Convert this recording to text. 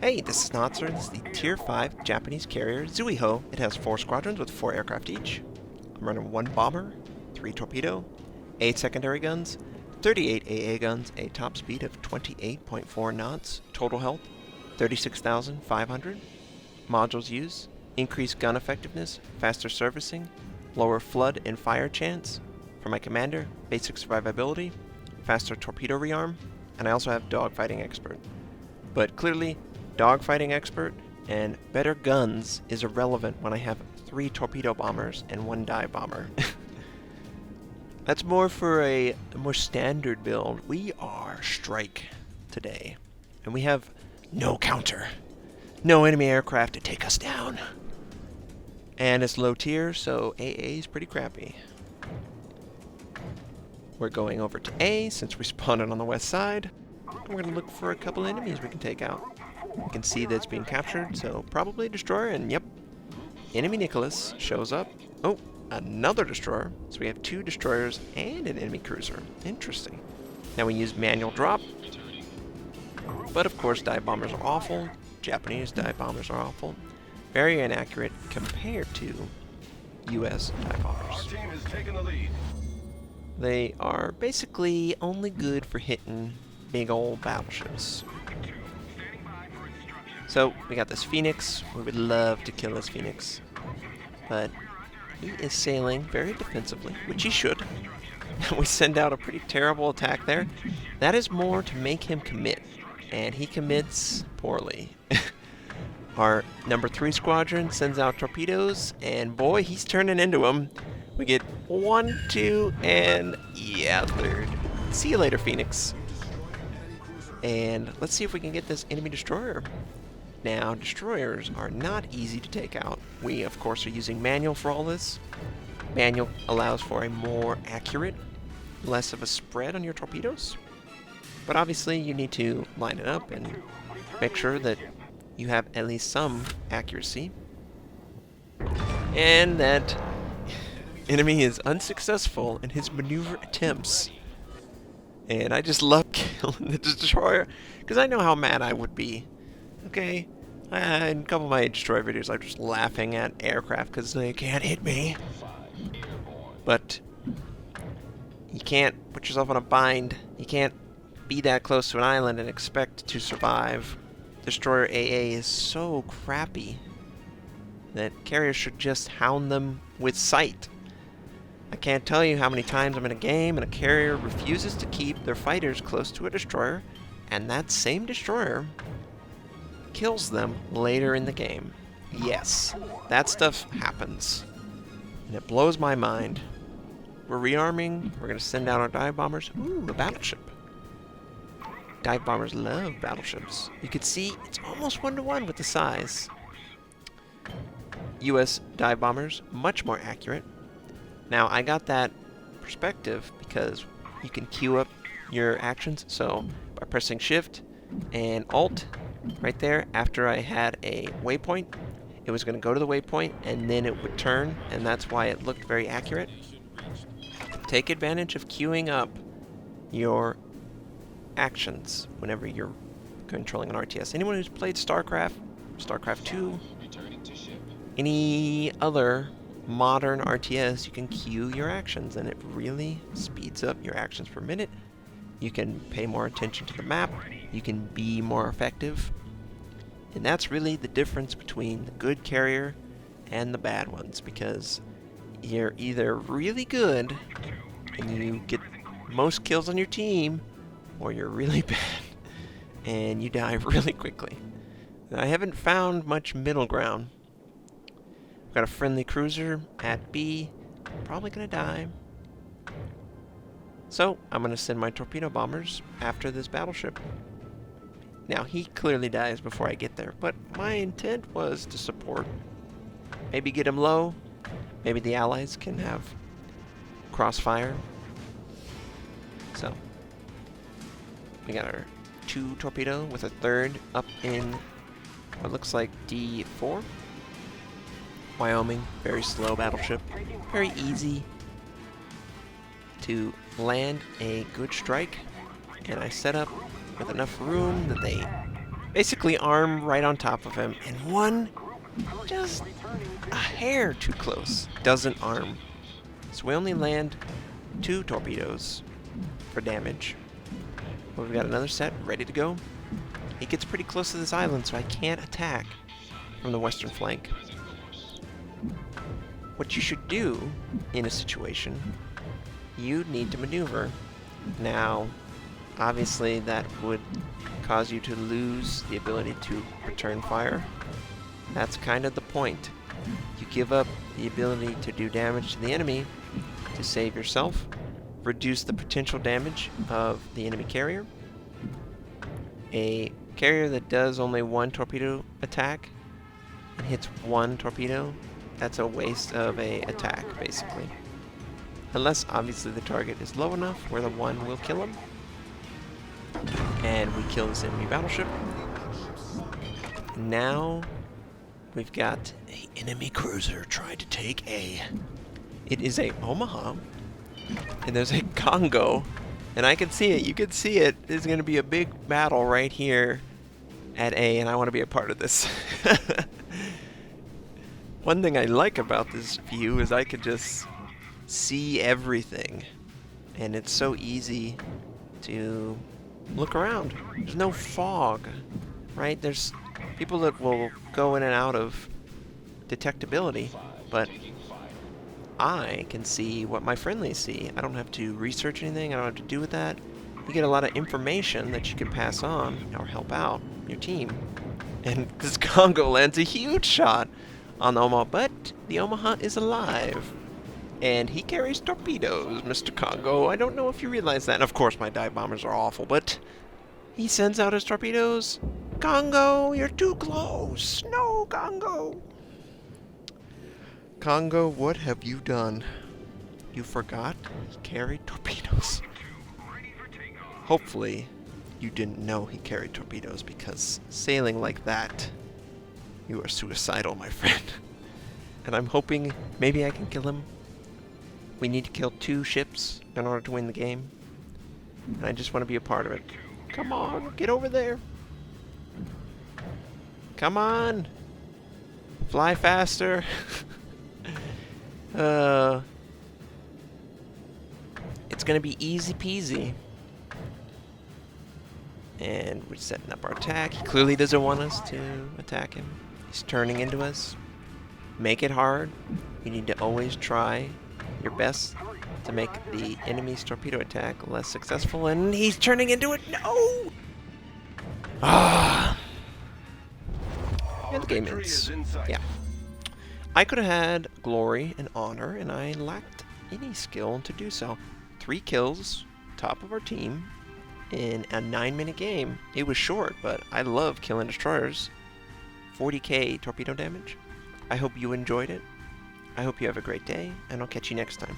Hey, this is Notser. This is the Tier 5 Japanese carrier Zuiho. It has 4 squadrons with 4 aircraft each. I'm running 1 bomber, 3 torpedo, 8 secondary guns, 38 AA guns, a top speed of 28.4 knots, total health 36,500. Modules used: increased gun effectiveness, faster servicing, lower flood and fire chance. For my commander, basic survivability, faster torpedo rearm, and I also have dogfighting expert. But clearly, dogfighting expert and better guns is irrelevant when I have 3 torpedo bombers and 1 dive bomber. That's more for a more standard build. We are strike today, and we have no counter. No enemy aircraft to take us down. And it's low tier, so AA is pretty crappy. We're going over to A since we spawned on the west side. We're going to look for a couple enemies we can take out. You can see that it's being captured, so probably a destroyer, and yep, enemy Nicholas shows up. Oh, another destroyer. So we have 2 destroyers and an enemy cruiser. Interesting. Now we use manual drop, but of course dive bombers are awful. Japanese dive bombers are awful. Very inaccurate compared to US dive bombers. They are basically only good for hitting big old battleships. So we got this Phoenix. We would love to kill this Phoenix, but he is sailing very defensively, which he should. We send out a pretty terrible attack there. That is more to make him commit, and he commits poorly. Our number 3 squadron sends out torpedoes, and boy, he's turning into them. We get 1, 2, and yeah, 3rd. See you later, Phoenix. And let's see if we can get this enemy destroyer. Now, destroyers are not easy to take out. We, of course, are using manual for all this. Manual allows for a more accurate, less of a spread on your torpedoes. But obviously, you need to line it up and make sure that you have at least some accuracy. And that enemy is unsuccessful in his maneuver attempts. And I just love killing the destroyer, because I know how mad I would be. Okay, in a couple of my destroyer videos, I'm just laughing at aircraft because they can't hit me. But you can't put yourself on a bind. You can't be that close to an island and expect to survive. Destroyer AA is so crappy that carriers should just hound them with sight. I can't tell you how many times I'm in a game and a carrier refuses to keep their fighters close to a destroyer, and that same destroyer kills them later in the game. Yes, that stuff happens, and it blows my mind. We're rearming. We're going to send out our dive bombers. Ooh, a battleship. Dive bombers love battleships. You can see it's almost 1-to-1 with the size. US dive bombers, much more accurate. Now, I got that perspective because you can queue up your actions. So, by pressing Shift and Alt right there, after I had a waypoint, it was going to go to the waypoint and then it would turn, and that's why it looked very accurate. Take advantage of queuing up your actions whenever you're controlling an RTS. Anyone who's played StarCraft, StarCraft 2, any other modern RTS, you can queue your actions, and it really speeds up your actions per minute. You can pay more attention to the map. You can be more effective. And that's really the difference between the good carrier and the bad ones, because you're either really good and you get most kills on your team, or you're really bad and you die really quickly. I haven't found much middle ground. We've got a friendly cruiser at B. Probably gonna die. So, I'm gonna send my torpedo bombers after this battleship. Now, he clearly dies before I get there, but my intent was to support. Maybe get him low. Maybe the allies can have crossfire. So, we got our 2 torpedo with a 3rd up in what looks like D4. Wyoming, very slow battleship. Very easy to land a good strike. And I set up with enough room that they basically arm right on top of him, and one, just a hair too close, doesn't arm. So we only land 2 torpedoes for damage. But we've got another set ready to go. He gets pretty close to this island, so I can't attack from the western flank. What you should do in a situation, you need to maneuver. Now, obviously that would cause you to lose the ability to return fire. That's kind of the point. You give up the ability to do damage to the enemy to save yourself, reduce the potential damage of the enemy carrier. A carrier that does only 1 torpedo attack and hits 1 torpedo, that's a waste of a attack, basically. Unless, obviously, the target is low enough where the 1 will kill him. And we kill this enemy battleship. Now, we've got an enemy cruiser trying to take A. It is a Omaha, and there's a Congo, and I can see it. You can see it. There's going to be a big battle right here at A, and I want to be a part of this. One thing I like about this view is I could just see everything, and it's so easy to look around. There's no fog, right? There's people that will go in and out of detectability, but I can see what my friendlies see. I don't have to research anything. I don't have to do with that. You get a lot of information that you can pass on or help out your team. And this Congo lands a huge shot on the Omaha, but the Omaha is alive. And he carries torpedoes, Mr. Congo. I don't know if you realize that. And of course, my dive bombers are awful, but he sends out his torpedoes. Congo, you're too close. No, Congo. Congo, what have you done? You forgot he carried torpedoes. Hopefully, you didn't know he carried torpedoes, because sailing like that, you are suicidal, my friend. And I'm hoping maybe I can kill him. We need to kill 2 ships in order to win the game. And I just want to be a part of it. Come on, get over there. Come on. Fly faster. It's going to be easy peasy. And we're setting up our attack. He clearly doesn't want us to attack him. He's turning into us. Make it hard. You need to always try your best to make the enemy's torpedo attack less successful, and he's turning into it. No! Ah! And the game ends. Yeah. I could have had glory and honor, and I lacked any skill to do so. 3 kills, top of our team, in a 9-minute game. It was short, but I love killing destroyers. 40k torpedo damage. I hope you enjoyed it. I hope you have a great day, and I'll catch you next time.